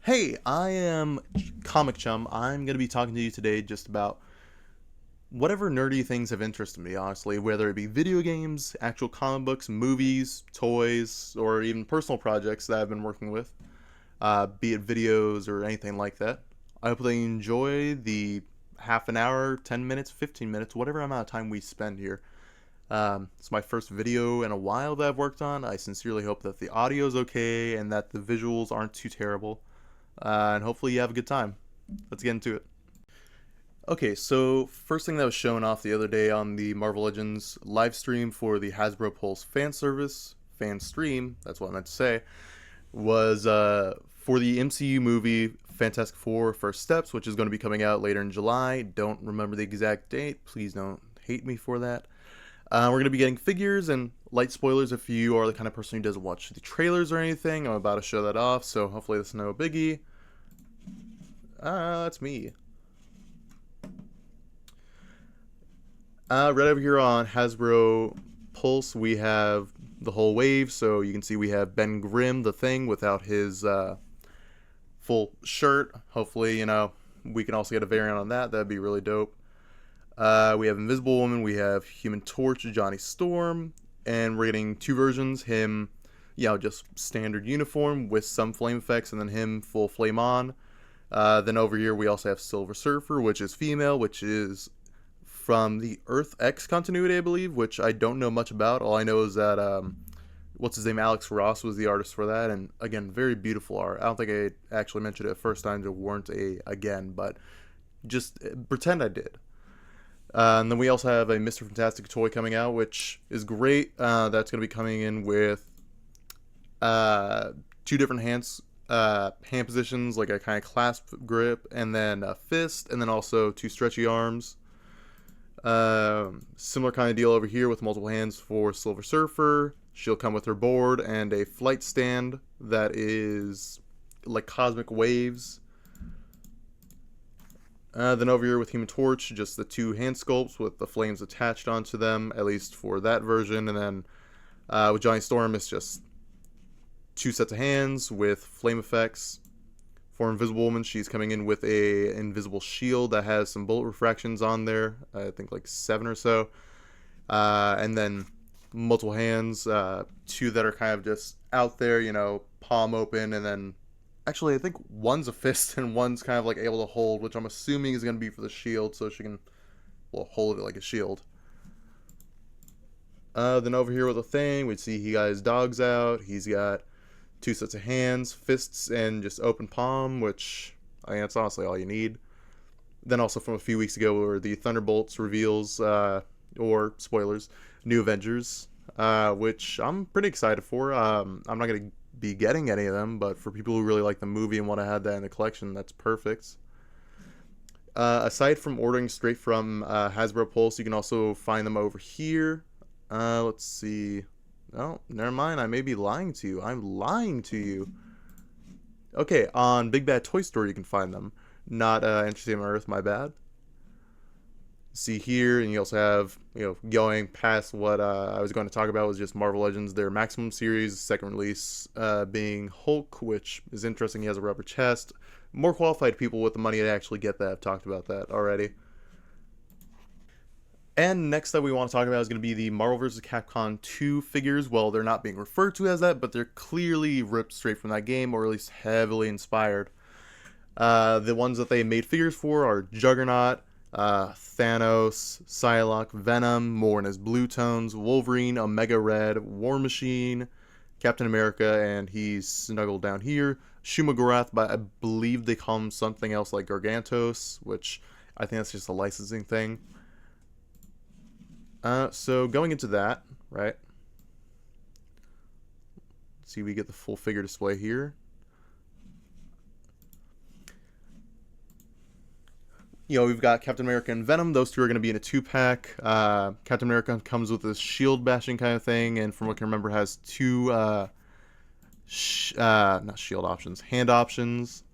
Hey, I am Comic Chum. I'm going to be talking to you today just about whatever nerdy things have interested me, honestly, whether it be video games, actual comic books, movies, toys, or even personal projects that I've been working with, be it videos or anything like that. I hope they enjoy the half an hour, 10 minutes, 15 minutes, whatever amount of time we spend here. It's my first video in a while that I've worked on. I sincerely hope that the audio is okay and that the visuals aren't too terrible. And hopefully you have a good time. Let's get into it. Okay, so first thing that was shown off the other day on the Marvel Legends live stream for the Hasbro Pulse fan service, fan stream, that's what I meant to say, was for the MCU movie Fantastic Four First Steps, which is going to be coming out later in July. Don't remember the exact date. Please don't hate me for that. We're going to be getting figures and light spoilers if you are the kind of person who doesn't watch the trailers or anything. I'm about to show that off, so hopefully this is no biggie. That's me. Right over here on Hasbro Pulse, we have the whole wave. So you can see we have Ben Grimm, the Thing, without his full shirt. Hopefully, we can also get a variant on that. That'd be really dope. We have Invisible Woman, we have Human Torch, Johnny Storm, and we're getting two versions. Him, just standard uniform with some flame effects, and then him full flame on. Then over here we also have Silver Surfer, which is female, which is from the Earth X continuity, I believe, which I don't know much about. All I know is that, what's his name, Alex Ross was the artist for that, and again, very beautiful art. I don't think I actually mentioned it first time to warrant again, but just pretend I did. And then we also have a Mr. Fantastic toy coming out, which is great. That's going to be coming in with two different hand positions, like a kind of clasp grip, and then a fist, and then also two stretchy arms. Similar kind of deal over here with multiple hands for Silver Surfer. She'll come with her board and a flight stand that is like cosmic waves. Then over here with Human Torch, just the two hand sculpts with the flames attached onto them, at least for that version. And then with Johnny Storm, it's just two sets of hands with flame effects. For Invisible Woman, she's coming in with a invisible shield that has some bullet refractions on there. I think like 7 or so. And then multiple hands, two that are kind of just out there, palm open, and then actually, I think one's a fist and one's kind of like able to hold, which I'm assuming is going to be for the shield, so she can, hold it like a shield. Then over here with the Thing, we see he got his dogs out. He's got two sets of hands, fists, and just open palm, which I think that's honestly all you need. Then also from a few weeks ago were the Thunderbolts reveals, or spoilers, New Avengers, which I'm pretty excited for. I'm not going to be getting any of them, but for people who really like the movie and want to have that in the collection, that's perfect. Aside from ordering straight from Hasbro Pulse, you can also find them over here. Let's see. Oh, never mind. I may be lying to you. I'm lying to you. Okay, on Big Bad Toy Store you can find them. Not Entertainment Earth, my bad. See here, and you also have, going past what I was going to talk about was just Marvel Legends, their Maximum series, second release being Hulk, which is interesting. He has a rubber chest. More qualified people with the money to actually get that have talked about that already. And next that we want to talk about is going to be the Marvel vs. Capcom 2 figures. Well, they're not being referred to as that, but they're clearly ripped straight from that game, or at least heavily inspired. The ones that they made figures for are Juggernaut, Thanos, Psylocke, Venom, more in his blue tones, Wolverine, Omega Red, War Machine, Captain America, and he's snuggled down here, Shumagorath, but I believe they call him something else like Gargantos, which I think that's just a licensing thing. So going into that, right, see, we get the full figure display here. We've got Captain America and Venom. Those two are going to be in a 2-pack. Captain America comes with this shield bashing kind of thing, and from what I can remember, has two, not shield options, hand options.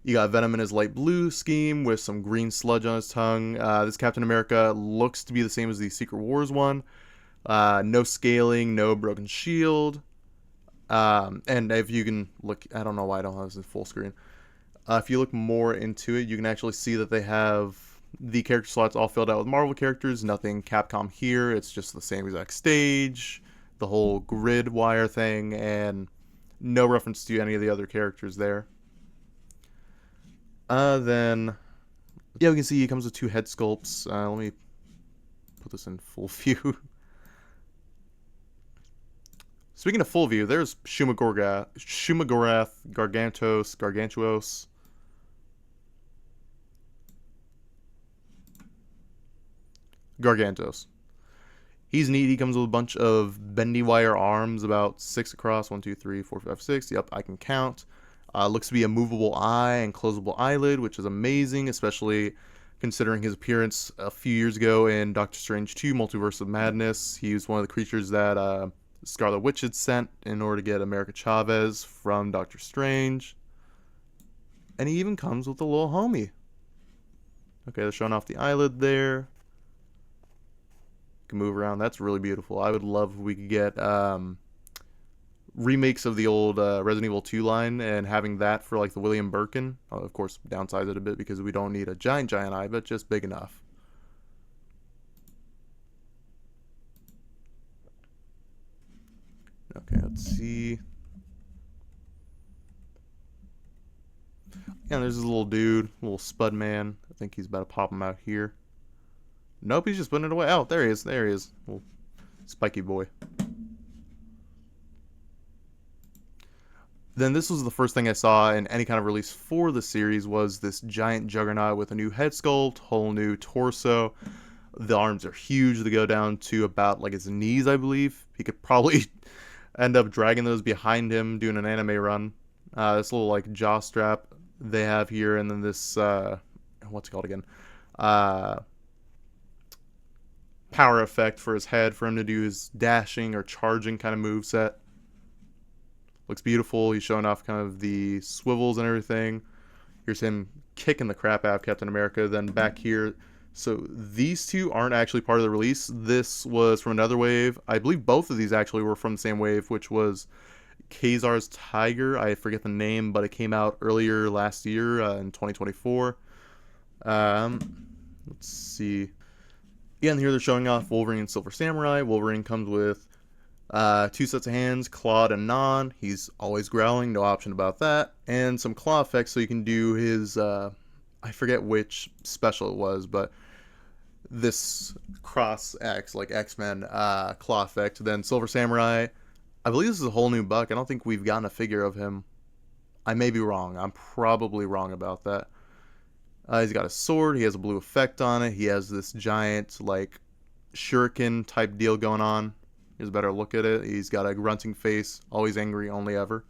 You got Venom in his light blue scheme with some green sludge on his tongue. This Captain America looks to be the same as the Secret Wars one. No scaling, no broken shield. And if you can look, I don't know why I don't have this in full screen. If you look more into it, you can actually see that they have the character slots all filled out with Marvel characters. Nothing Capcom here. It's just the same exact stage, the whole grid wire thing, and no reference to any of the other characters there. Then, yeah, we can see he comes with two head sculpts. Let me put this in full view. Speaking of full view, there's Shumagorath, Gargantuos. Gargantos. He's neat. He comes with a bunch of bendy wire arms, about 6 across. 1, 2, 3, 4, 5, 6. Yep, I can count. Looks to be a movable eye and closable eyelid, which is amazing, especially considering his appearance a few years ago in Doctor Strange 2, Multiverse of Madness. He was one of the creatures that Scarlet Witch had sent in order to get America Chavez from Doctor Strange. And he even comes with a little homie. Okay, they're showing off the eyelid there. Can move around. That's really beautiful. I would love if we could get remakes of the old Resident Evil 2 line and having that for like the William Birkin. Of course, downsize it a bit because we don't need a giant eye, but just big enough. Okay, let's see. Yeah, there's this little dude, little Spud Man. I think he's about to pop him out here. Nope, he's just putting it away. Oh, there he is. There he is. Little spiky boy. Then this was the first thing I saw in any kind of release for the series was this giant juggernaut with a new head sculpt, whole new torso. The arms are huge. They go down to about like his knees, I believe. He could probably end up dragging those behind him doing an anime run. This little like jaw strap they have here, and then this what's it called again? Power effect for his head for him to do his dashing or charging kind of move set. Looks beautiful. He's showing off kind of the swivels and everything. Here's him kicking the crap out of Captain America. Then back here, so these two aren't actually part of the release. This was from another wave. I believe both of these actually were from the same wave, which was Kazar's Tiger. I forget the name, but it came out earlier last year in 2024. Let's see. Again, here they're showing off Wolverine and Silver Samurai. Wolverine comes with 2 sets of hands, clawed and non. He's always growling, no option about that. And some claw effects so you can do his, I forget which special it was, but this cross X, like X-Men claw effect. Then Silver Samurai, I believe this is a whole new buck. I don't think we've gotten a figure of him. I may be wrong. I'm probably wrong about that. He's got a sword. He has a blue effect on it. He has this giant, like, shuriken type deal going on. Here's a better look at it. He's got a grunting face. Always angry, only ever.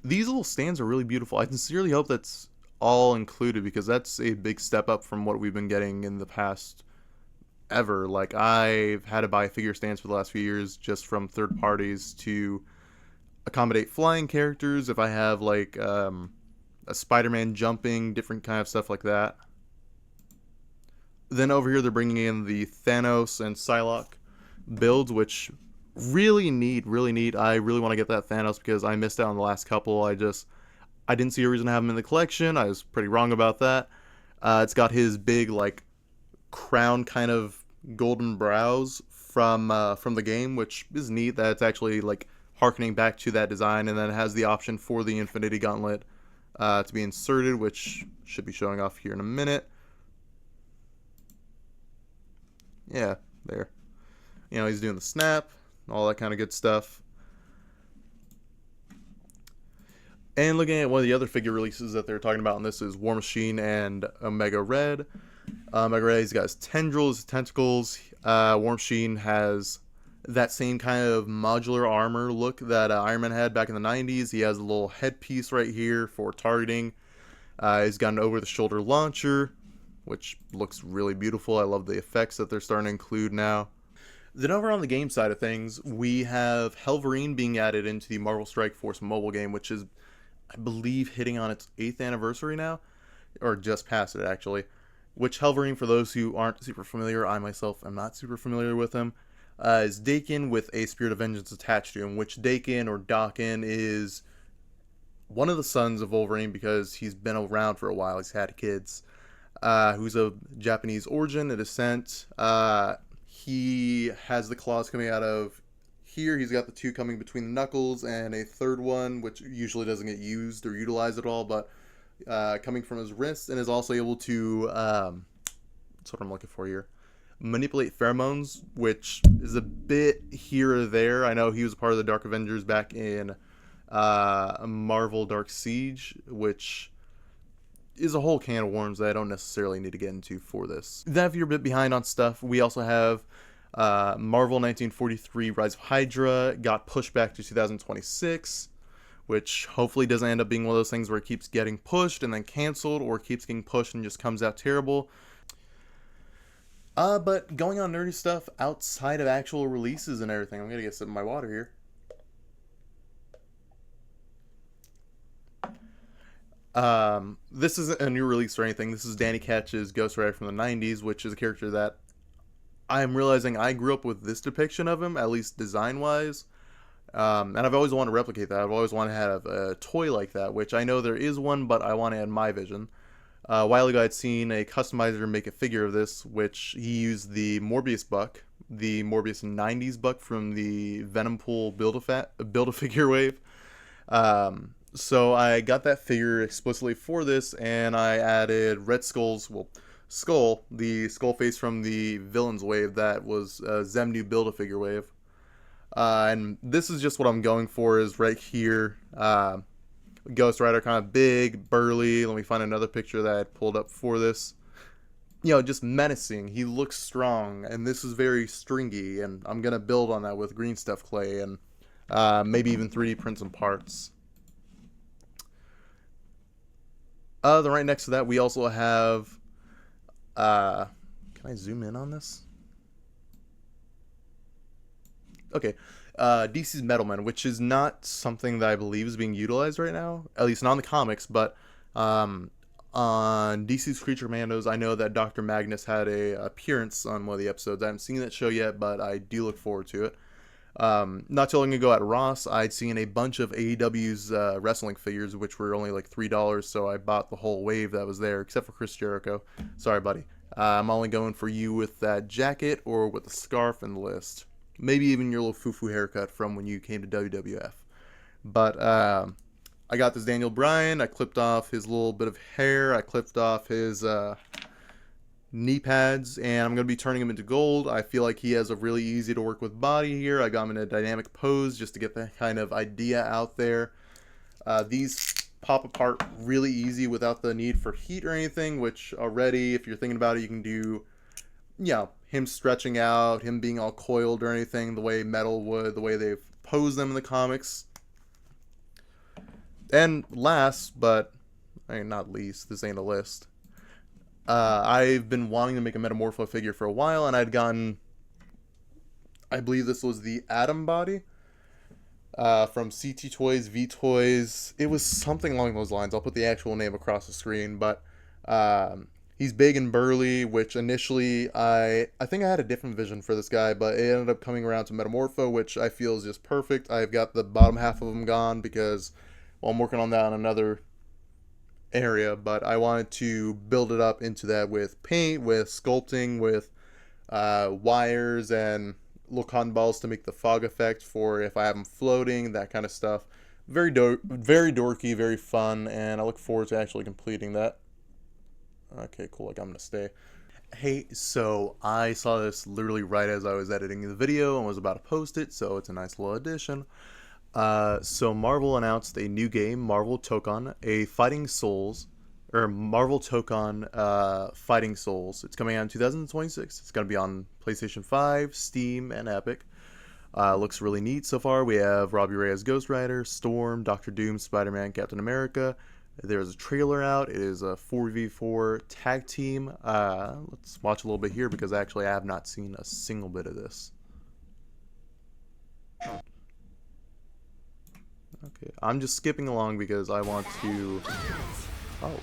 These little stands are really beautiful. I sincerely hope that's all included because that's a big step up from what we've been getting in the past ever. Like, I've had to buy figure stands for the last few years just from third parties to accommodate flying characters. If I have, like, a Spider-Man jumping, different kind of stuff like that. Then over here they're bringing in the Thanos and Psylocke builds, which really neat, really neat. I really want to get that Thanos because I missed out on the last couple. I didn't see a reason to have him in the collection. I was pretty wrong about that. It's got his big like crown kind of golden brows from the game, which is neat. That it's actually like harkening back to that design, and then it has the option for the Infinity Gauntlet to be inserted, which should be showing off here in a minute. Yeah, there. You know, he's doing the snap, all that kind of good stuff. And looking at one of the other figure releases that they're talking about, and this is War Machine and Omega Red. Omega Red, he's got his tendrils, his tentacles. War Machine has that same kind of modular armor look that Iron Man had back in the 90s. He has a little headpiece right here for targeting. He's got an over-the-shoulder launcher, which looks really beautiful. I love the effects that they're starting to include now. Then over on the game side of things, we have Helverine being added into the Marvel Strike Force mobile game, which is, I believe, hitting on its 8th anniversary now, or just past it actually. Which Helverine, for those who aren't super familiar, I myself am not super familiar with him. is Dakin with a Spirit of Vengeance attached to him, which Dakin or Dakin is one of the sons of Wolverine because he's been around for a while. He's had kids. Who's of Japanese origin and descent. He has the claws coming out of here. He's got the two coming between the knuckles and a third one, which usually doesn't get used or utilized at all, but coming from his wrist, and is also able to, that's what I'm looking for here, manipulate pheromones, which is a bit here or there. I know he was a part of the Dark Avengers back in Marvel Dark Siege, which is a whole can of worms that I don't necessarily need to get into for this. Then if you're a bit behind on stuff, we also have Marvel 1943 Rise of Hydra got pushed back to 2026, which hopefully doesn't end up being one of those things where it keeps getting pushed and then canceled, or keeps getting pushed and just comes out terrible. But going on nerdy stuff outside of actual releases and everything, I'm gonna get some of my water here. This isn't a new release or anything. This is Danny Ketch's Ghost Rider from the 90s, which is a character that I'm realizing I grew up with this depiction of him, at least design-wise. And I've always wanted to replicate that. I've always wanted to have a toy like that, which I know there is one, but I want to add my vision. A while ago, I'd seen a customizer make a figure of this, which he used the Morbius buck, the Morbius 90s buck from the Venom Pool Build-A-Figure wave. So I got that figure explicitly for this, and I added Red Skull's, Skull, the skull face from the Villains wave that was Zemnu Build-A-Figure wave. And this is just what I'm going for, is right here. Ghost Rider, kind of big, burly. Let me find another picture that I pulled up for this. You know, just menacing. He looks strong, and this is very stringy, and I'm going to build on that with green stuff clay and maybe even 3D print some parts. Then right next to that, we also have, can I zoom in on this? Okay, DC's Metal Man, which is not something that I believe is being utilized right now, at least not in the comics, but on DC's Creature Commandos, I know that Dr. Magnus had a appearance on one of the episodes. I haven't seen that show yet, but I do look forward to it. Not too long ago at Ross, I'd seen a bunch of AEW's wrestling figures, which were only like $3, so I bought the whole wave that was there, except for Chris Jericho. Sorry, buddy. I'm only going for you with that jacket or with the scarf and the list. Maybe even your little foo-foo haircut from when you came to WWF. But I got this Daniel Bryan. I clipped off his little bit of hair. I clipped off his knee pads, and I'm going to be turning him into gold. I feel like he has a really easy to work with body here. I got him in a dynamic pose just to get that kind of idea out there. These pop apart really easy without the need for heat or anything, which already, if you're thinking about it, you can do, you know, him stretching out, him being all coiled or anything, the way metal would, the way they've posed them in the comics. And last, but not least, this ain't a list, I've been wanting to make a Metamorpho figure for a while, and I'd gotten, I believe this was the Atom Body from CT Toys, V Toys. It was something along those lines. I'll put the actual name across the screen, but he's big and burly, which initially I think I had a different vision for this guy, but it ended up coming around to Metamorpho, which I feel is just perfect. I've got the bottom half of him gone because, well, I'm working on that on another area, but I wanted to build it up into that with paint, with sculpting, with wires and little cotton balls to make the fog effect for if I have them floating, that kind of stuff. Very dorky, very fun, and I look forward to actually completing that. Okay, cool, like I'm gonna stay. Hey, so I saw this literally right as I was editing the video and was about to post it, so it's a nice little addition. So Marvel announced a new game, Marvel Tokon, a Fighting Souls, or Marvel Tokon Fighting Souls. It's coming out in 2026. It's going to be on PlayStation 5, Steam, and Epic. Looks really neat so far. We have Robbie Reyes Ghost Rider, Storm, Doctor Doom, Spider-Man, Captain America. There's a trailer out. It is a 4v4 tag team. Let's watch a little bit here because actually I have not seen a single bit of this. Okay, I'm just skipping along because I want to... Oh.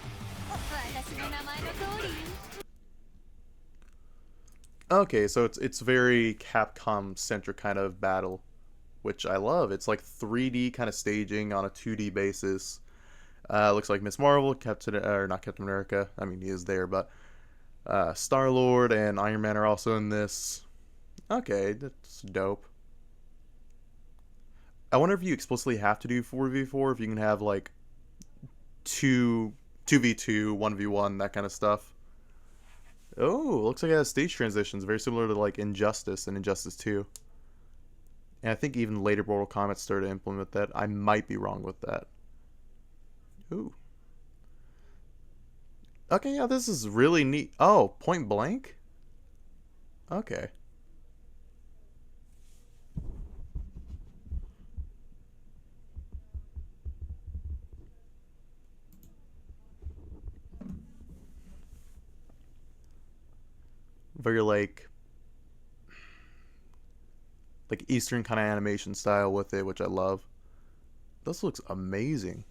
Okay, so it's very Capcom centric kind of battle, which I love. It's like 3D kind of staging on a 2D basis. Looks like Miss Marvel, Captain or not Captain America. I mean, he is there, but Star Lord and Iron Man are also in this. Okay, that's dope. I wonder if you explicitly have to do 4v4, if you can have like two 2v2, 1v1, that kind of stuff. Oh, looks like it has stage transitions, very similar to like Injustice and Injustice 2. And I think even later Mortal Kombat started to implement that. I might be wrong with that. Ooh. Okay, yeah, this is really neat. Oh, Point Blank? Okay. Very like Eastern kind of animation style with it, which I love. This looks amazing.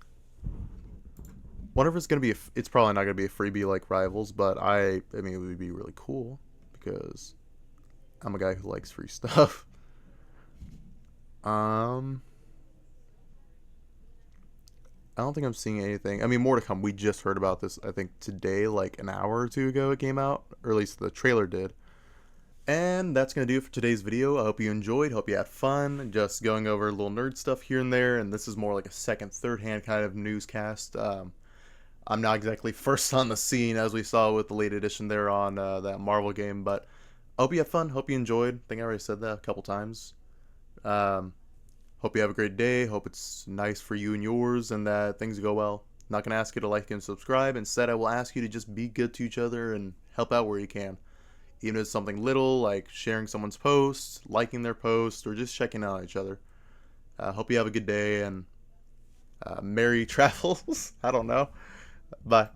Wonder if it's gonna be. It's probably not gonna be a freebie like Rivals, but I mean, it would be really cool because I'm a guy who likes free stuff. Um, I don't think I'm seeing anything. I mean, more to come. We just heard about this. I think today, like an hour or two ago, it came out, or at least the trailer did. And that's going to do it for today's video. I hope you enjoyed. Hope you had fun. Just going over little nerd stuff here and there. And this is more like a second, third hand kind of newscast. I'm not exactly first on the scene as we saw with the late edition there on that Marvel game. But I hope you had fun. Hope you enjoyed. I think I already said that a couple times. Um, Hope you have a great day. Hope it's nice for you and yours and that things go well. I'm not going to ask you to like and subscribe. Instead, I will ask you to just be good to each other and help out where you can. Even if it's something little like sharing someone's post, liking their post, or just checking out each other. Hope you have a good day and merry travels. I don't know. Bye.